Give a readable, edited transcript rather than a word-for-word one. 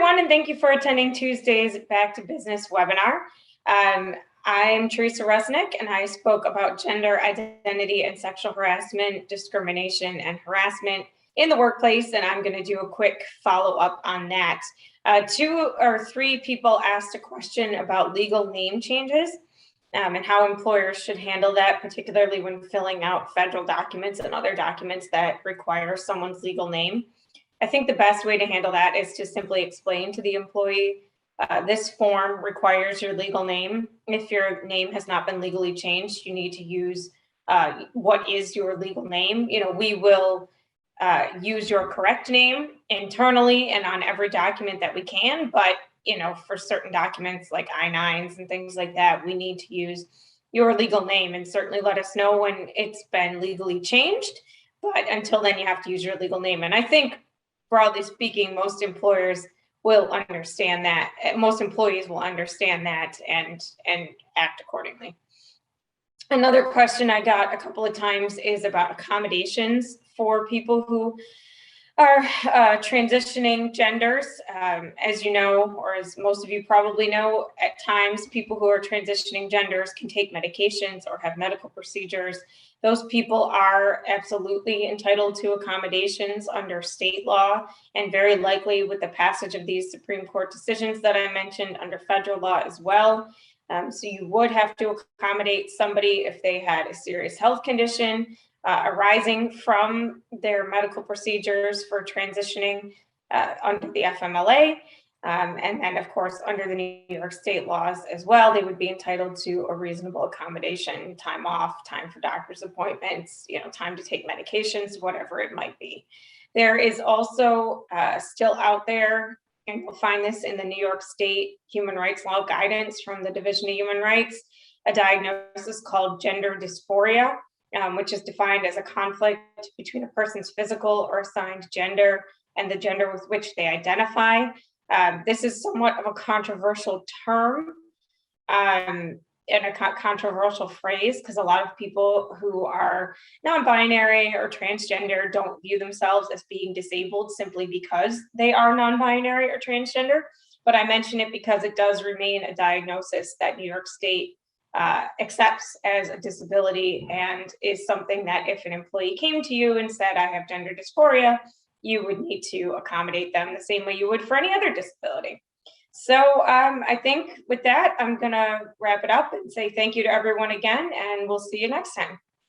everyone, and thank you for attending Tuesday's Back to Business webinar. I'm Teresa Resnick, and I spoke about gender identity and sexual harassment, discrimination, and harassment in the workplace, and I'm going to do a quick follow-up on that. 2 or 3 people asked a question about legal name changes and how employers should handle that, particularly when filling out federal documents and other documents that require someone's legal name. I think the best way to handle that is to simply explain to the employee, this form requires your legal name. If your name has not been legally changed, you need to use what is your legal name. We will use your correct name internally and on every document that we can, but for certain documents like I-9s and things like that, we need to use your legal name, and certainly let us know when it's been legally changed. But until then, you have to use your legal name. And I think, broadly speaking, most employers will understand that. Most employees will understand that and act accordingly. Another question I got a couple of times is about accommodations for people who are transitioning genders. As you know, or as most of you probably know, at times people who are transitioning genders can take medications or have medical procedures. Those people are absolutely entitled to accommodations under state law, and very likely with the passage of these Supreme Court decisions that I mentioned, under federal law as well. So you would have to accommodate somebody if they had a serious health condition arising from their medical procedures for transitioning under the FMLA. And then, of course, under the New York state laws as well, they would be entitled to a reasonable accommodation, time off, time for doctor's appointments, time to take medications, whatever it might be. There is also still out there, and you'll find this in the New York State Human Rights Law guidance from the Division of Human Rights, a diagnosis called gender dysphoria, which is defined as a conflict between a person's physical or assigned gender and the gender with which they identify. This is somewhat of a controversial term and a controversial phrase, because a lot of people who are non-binary or transgender don't view themselves as being disabled simply because they are non-binary or transgender. But I mention it because it does remain a diagnosis that New York State accepts as a disability, and is something that if an employee came to you and said, I have gender dysphoria, you would need to accommodate them the same way you would for any other disability. So I think with that, I'm going to wrap it up and say thank you to everyone again, and we'll see you next time.